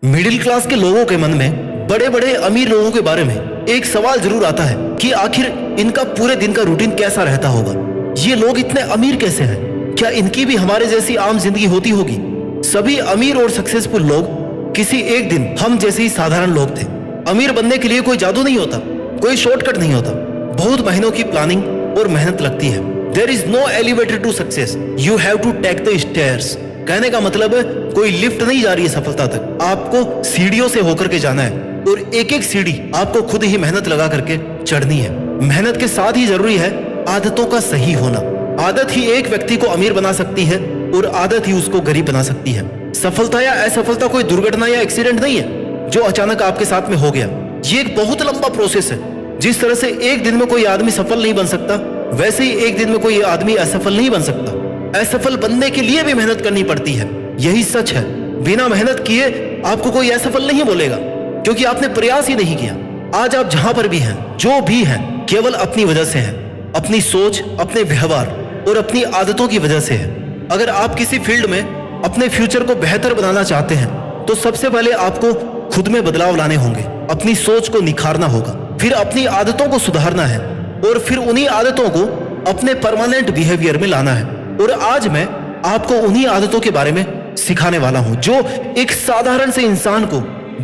Middle class के लोगों के मन में बड़े बड़े अमीर लोगों के बारे में एक सवाल जरूर आता है कि आखिर इनका पूरे दिन का रूटीन कैसा रहता होगा। ये लोग इतने अमीर कैसे हैं? क्या इनकी भी हमारे जैसी आम जिंदगी होती होगी? सभी अमीर और सक्सेसफुल लोग किसी एक दिन हम जैसे ही साधारण लोग थे। अमीर बनने के लिए कोई जादू नहीं होता, कोई शॉर्टकट नहीं होता। बहुत महीनों की प्लानिंग और मेहनत लगती है। There is no elevator to success, you have to take the stairs. कहने का मतलब है कोई लिफ्ट नहीं जा रही है सफलता तक, आपको सीढ़ियों से होकर के जाना है और एक एक सीढ़ी आपको खुद ही मेहनत लगा करके चढ़नी है। मेहनत के साथ ही जरूरी है आदतों का सही होना। आदत ही एक व्यक्ति को अमीर बना सकती है और आदत ही उसको गरीब बना सकती है। सफलता या असफलता कोई दुर्घटना या एक्सीडेंट नहीं है जो अचानक आपके साथ में हो गया। ये एक बहुत लंबा प्रोसेस है। जिस तरह से एक दिन में कोई आदमी सफल नहीं बन सकता, वैसे ही एक दिन में कोई आदमी असफल नहीं बन सकता। असफल बनने के लिए भी मेहनत करनी पड़ती है। यही सच है, बिना मेहनत किए आपको कोई असफल नहीं बोलेगा, क्योंकि आपने प्रयास ही नहीं किया। आज आप जहां पर भी हैं, जो भी हैं, केवल अपनी वजह से हैं। अपनी सोच, अपने व्यवहार और अपनी आदतों की वजह से है। अगर आप किसी फील्ड में अपने फ्यूचर को बेहतर बनाना चाहते हैं तो सबसे पहले आपको खुद में बदलाव लाने होंगे, अपनी सोच को निखारना होगा, फिर अपनी आदतों को सुधारना है और फिर उन्हीं आदतों को अपने परमानेंट बिहेवियर में लाना है। और आज मैं आपको उन्हीं आदतों के बारे में सिखाने वाला हूं जो एक साधारण से इंसान को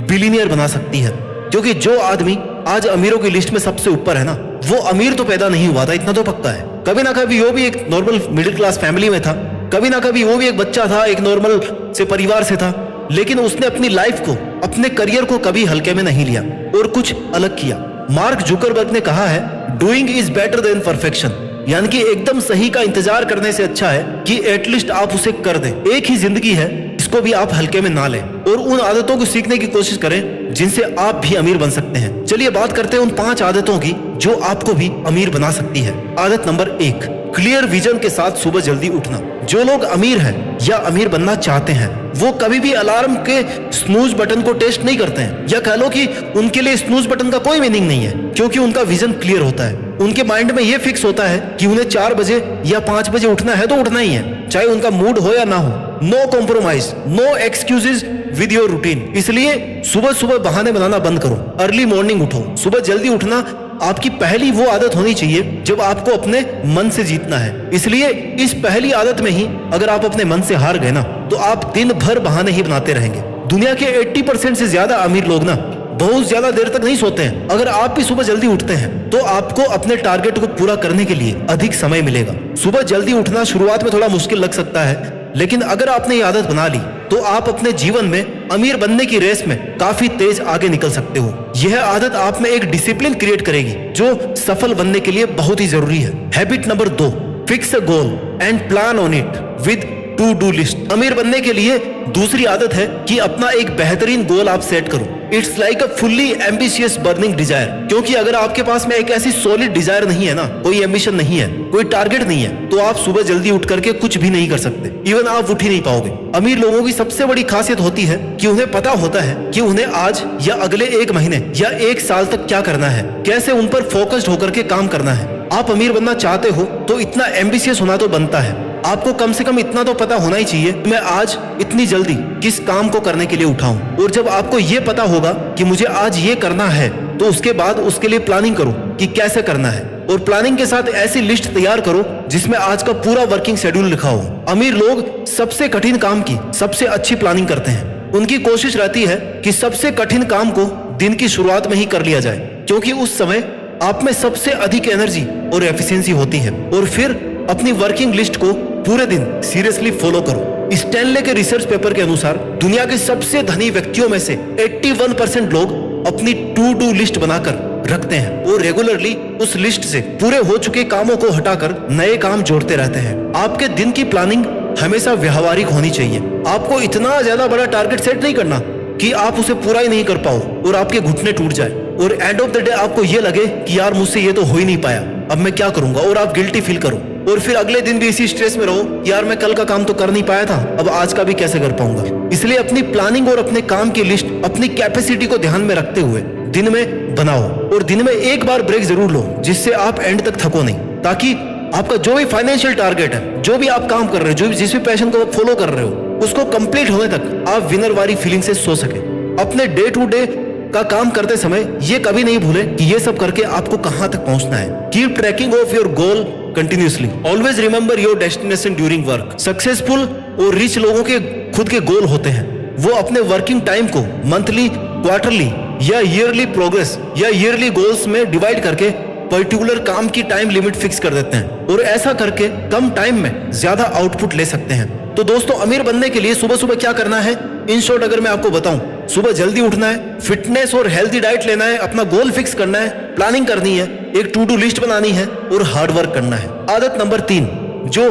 बिलियनियर बना सकती है। क्योंकि जो आदमी आज अमीरों की लिस्ट में सबसे ऊपर है ना, वो अमीर तो पैदा नहीं हुआ था, इतना तो पक्का है। कभी ना कभी वो भी एक नॉर्मल मिडिल क्लास फैमिली में था, कभी ना कभी वो भी एक बच्चा था, एक नॉर्मल से परिवार से था, लेकिन उसने अपनी लाइफ को, अपने करियर को कभी हल्के में नहीं लिया और कुछ अलग किया। मार्क जुकरबर्ग ने कहा है, doing is better than perfection. यानी कि एकदम सही का इंतजार करने से अच्छा है कि एटलीस्ट आप उसे कर दें। एक ही जिंदगी है, इसको भी आप हल्के में ना लें और उन आदतों को सीखने की कोशिश करें जिनसे आप भी अमीर बन सकते हैं। चलिए बात करते हैं उन 5 आदतों की जो आपको भी अमीर बना सकती है। आदत नंबर 1, क्लियर विजन के साथ सुबह जल्दी उठना। जो लोग अमीर हैं या अमीर बनना चाहते हैं, वो कभी भी अलार्म के स्नूज बटन को टेस्ट नहीं करते हैं, या कह लो कि उनके लिए स्नूज बटन का कोई मीनिंग नहीं है, क्योंकि उनका विजन क्लियर होता है। उनके माइंड में ये फिक्स होता है कि उन्हें 4 बजे या 5 बजे उठना है तो उठना ही है, चाहे उनका मूड हो या ना हो। No compromise, no excuses with your routine. इसलिए सुबह सुबह बहाने बनाना बंद करो, अर्ली मॉर्निंग उठो। सुबह जल्दी उठना आपकी पहली वो आदत होनी चाहिए जब आपको अपने मन से जीतना है। इसलिए इस पहली आदत में ही अगर आप अपने मन से हार गए ना, तो आप दिन भर बहाने ही बनाते रहेंगे। दुनिया के 80% से ज्यादा अमीर लोग ना बहुत ज्यादा देर तक नहीं सोते हैं। अगर आप भी सुबह जल्दी उठते हैं तो आपको अपने टारगेट को पूरा करने के लिए अधिक समय मिलेगा। सुबह जल्दी उठना शुरुआत में थोड़ा मुश्किल लग सकता है, लेकिन अगर आपने ये आदत बना ली तो आप अपने जीवन में अमीर बनने की रेस में काफी तेज आगे निकल सकते हो। यह आदत आप में एक डिसिप्लिन क्रिएट करेगी जो सफल बनने के लिए बहुत ही जरूरी है। Habit number 2, fix a goal and plan on it with two do list. अमीर बनने के लिए दूसरी आदत है कि अपना एक बेहतरीन गोल आप सेट करो। It's like a fully ambitious burning desire. क्योंकि अगर आपके पास में एक ऐसी सॉलिड डिजायर नहीं है ना, कोई एम्बिशन नहीं है, कोई टारगेट नहीं है, तो आप सुबह जल्दी उठ करके कुछ भी नहीं कर सकते। इवन आप उठ ही नहीं पाओगे। अमीर लोगों की सबसे बड़ी खासियत होती है कि उन्हें पता होता है कि उन्हें आज या अगले 1 महीने या 1 साल तक क्या करना है, कैसे उन पर फोकस्ड होकर के काम करना है। आप अमीर बनना चाहते हो तो इतना एम्बिशियस होना तो बनता है। आपको कम से कम इतना तो पता होना ही चाहिए कि मैं आज इतनी जल्दी किस काम को करने के लिए उठाऊं। और जब आपको ये पता होगा कि मुझे आज ये करना है, तो उसके बाद उसके लिए प्लानिंग करो कि कैसे करना है। और प्लानिंग के साथ ऐसी लिस्ट तैयार करो जिसमें आज का पूरा वर्किंग शेड्यूल लिखा हो। अमीर लोग सबसे कठिन काम की सबसे अच्छी प्लानिंग करते हैं। उनकी कोशिश रहती है कि सबसे कठिन काम को दिन की शुरुआत में ही कर लिया जाए, क्योंकि उस समय आप में सबसे अधिक एनर्जी और एफिशिएंसी होती है। और फिर अपनी वर्किंग लिस्ट को पूरे दिन सीरियसली फॉलो करो। स्टैनले के रिसर्च पेपर के अनुसार दुनिया के सबसे धनी व्यक्तियों में से 81% लोग अपनी टू डू लिस्ट बनाकर रखते हैं और रेगुलरली उस लिस्ट से पूरे हो चुके कामों को हटाकर नए काम जोड़ते रहते हैं। आपके दिन की प्लानिंग हमेशा व्यवहारिक होनी चाहिए। आपको इतना ज्यादा बड़ा टारगेट सेट नहीं करना कि आप उसे पूरा ही नहीं कर पाओ और आपके घुटने टूट जाए और एंड ऑफ द डे आपको ये लगे कि यार मुझसे ये तो हो ही नहीं पाया, अब मैं क्या करूंगा, और आप गिल्टी फील करो और फिर अगले दिन भी इसी स्ट्रेस में रहो, यार मैं कल का काम तो कर नहीं पाया था, अब आज का भी कैसे कर पाऊंगा। इसलिए अपनी प्लानिंग और अपने काम की लिस्ट अपनी कैपेसिटी को ध्यान में रखते हुए दिन में बनाओ और दिन में एक बार ब्रेक जरूर लो, जिससे आप एंड तक थको नहीं, ताकि आपका जो भी फाइनेंशियल टारगेट है, जो भी आप काम कर रहे हो, जो जिस भी पैशन को आप फॉलो कर रहे हो, उसको कंप्लीट होने तक आप विनर वाली फीलिंग से सो सके। अपने डे टू डे का काम करते समय ये कभी नहीं भूले कि ये सब करके आपको कहां तक पहुंचना है। Keep tracking of your goal continuously. Always remember your destination during work. Successful और रिच लोगों के खुद के गोल होते हैं। वो अपने वर्किंग टाइम को मंथली, क्वार्टरली या ईयरली प्रोग्रेस या ईयरली गोल्स में डिवाइड करके पर्टिकुलर काम की टाइम लिमिट फिक्स कर देते हैं और ऐसा करके कम टाइम में ज्यादा आउटपुट ले सकते हैं। तो दोस्तों, अमीर बनने के लिए सुबह सुबह क्या करना है, इन शॉर्ट अगर मैं आपको बताऊं, सुबह जल्दी उठना है, फिटनेस और हेल्थी डाइट लेना है, अपना गोल फिक्स करना है, प्लानिंग करनी है, एक टू डू लिस्ट बनानी है और हार्ड वर्क करना है। आदत नंबर 3 जो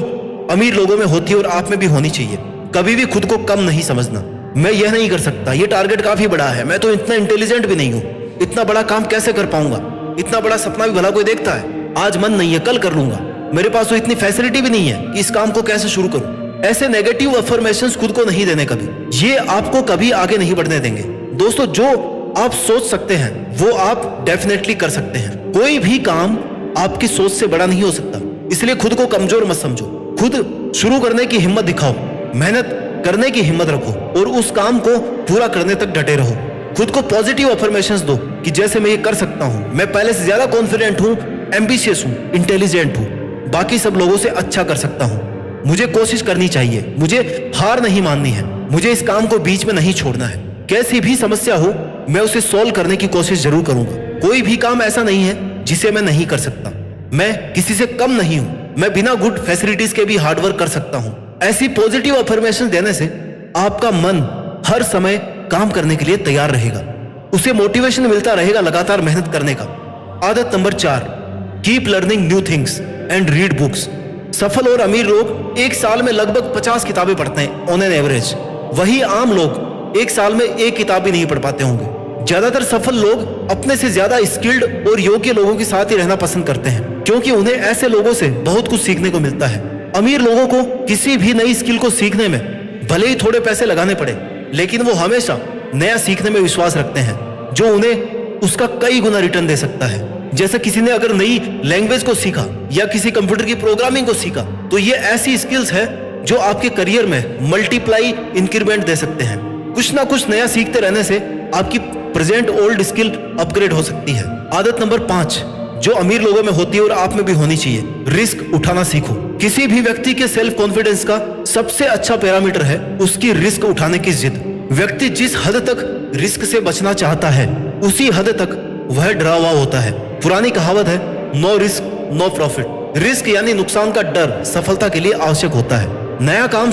अमीर लोगों में होती है और आप में भी होनी चाहिए, कभी भी खुद को कम नहीं समझना। मैं यह नहीं कर सकता, ये टारगेट काफी बड़ा है, मैं तो इतना इंटेलिजेंट भी नहीं हूं, इतना बड़ा काम कैसे कर पाऊंगा, इतना बड़ा सपना भी भला कोई देखता है, आज मन नहीं है कल कर लूंगा, मेरे पास तो इतनी फैसिलिटी भी नहीं है कि इस काम को कैसे शुरू करूं। ऐसे नेगेटिव अफर्मेशंस खुद को नहीं देने कभी, ये आपको कभी आगे नहीं बढ़ने देंगे। दोस्तों, जो आप सोच सकते हैं वो आप डेफिनेटली कर सकते हैं। कोई भी काम आपकी सोच से बड़ा नहीं हो सकता, इसलिए खुद को कमजोर मत समझो। खुद शुरू करने की हिम्मत दिखाओ, मेहनत करने की हिम्मत रखो और उस काम को पूरा करने तक डटे रहो। खुद को पॉजिटिव अफर्मेशंस दो कि जैसे मैं ये कर सकता हूं, मैं पहले से ज्यादा कॉन्फिडेंट हूं, एम्बिशियस हूं, इंटेलिजेंट हूं, बाकी सब लोगों से अच्छा कर सकता हूं, मुझे कोशिश करनी चाहिए, मुझे हार नहीं माननी है, मुझे इस काम को बीच में नहीं छोड़ना है। कैसी भी समस्या हो मैं उसे सॉल्व करने की कोशिश जरूर करूंगा। कोई भी काम ऐसा नहीं है जिसे मैं नहीं कर सकता, मैं किसी से कम नहीं हूं, मैं बिना गुड फैसिलिटीज के भी हार्डवर्क कर सकता हूं। ऐसी पॉजिटिव अफर्मेशन देने से आपका मन हर समय काम करने के लिए तैयार रहेगा, उसे मोटिवेशन मिलता रहेगा लगातार मेहनत करने का। आदत number 4 keep learning new things and read books. सफल और अमीर लोग एक साल में लगभग 50 किताबें पढ़ते हैं ऑन एन एवरेज, वही आम लोग एक साल में एक किताब भी नहीं पढ़ पाते होंगे। ज्यादातर सफल लोग अपने से ज्यादा स्किल्ड और योग्य लोगों के साथ ही रहना पसंद करते हैं, क्योंकि उन्हें ऐसे लोगों से बहुत कुछ सीखने को मिलता है। अमीर लोगों को किसी भी नई स्किल को सीखने में भले ही थोड़े पैसे लगाने पड़े, लेकिन वो हमेशा नया सीखने में विश्वास रखते हैं जो उन्हें उसका कई गुना रिटर्न दे सकता है। जैसे किसी ने अगर नई लैंग्वेज को सीखा या किसी कंप्यूटर की प्रोग्रामिंग को सीखा, तो ये ऐसी स्किल्स है जो आपके करियर में मल्टीप्लाई इंक्रीमेंट दे सकते हैं। कुछ ना कुछ नया सीखते रहने से आपकी प्रेजेंट ओल्ड स्किल अपग्रेड हो सकती है। आदत नंबर 5 जो अमीर लोगों में होती है और आप में भी होनी चाहिए, रिस्क उठाना सीखो। किसी भी व्यक्ति के सेल्फ कॉन्फिडेंस का सबसे अच्छा पैरामीटर है उसकी रिस्क उठाने की जिद। व्यक्ति जिस हद तक रिस्क से बचना चाहता है उसी हद तक वह डरा हुआ होता है। पुरानी कहावत है, no risk no profit. Risk यानी नुकसान का डर सफलता के लिए आवश्यक होता है। नया काम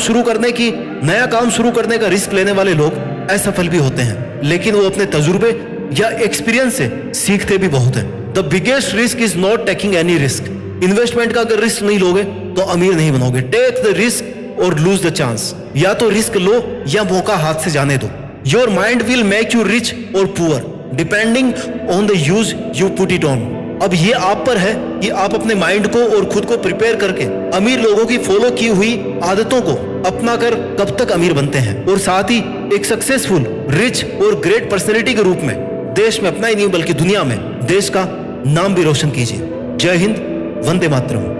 शुरू करने का रिस्क लेने वाले लोग असफल भी होते हैं, लेकिन वो अपने तजुर्बे या एक्सपीरियंस से सीखते भी बहुत हैं। The biggest risk is not taking any risk. Investment का अगर रिस्क नहीं लोगे तो अमीर नहीं बनोगे। टेक द रिस्क और लूज द चांस। या तो रिस्क लो या मौका हाथ से जाने दो। Your mind will make you rich or poor depending on the use you put it on. अब ये आप पर है कि आप अपने माइंड को और खुद को प्रिपेयर करके अमीर लोगों की फॉलो की हुई आदतों को अपना कर कब तक अमीर बनते हैं और साथ ही एक सक्सेसफुल, रिच और ग्रेट पर्सनैलिटी के रूप में देश में अपना ही नहीं बल्कि दुनिया में देश का नाम भी रोशन कीजिए। जय हिंद, वंदे मातरम।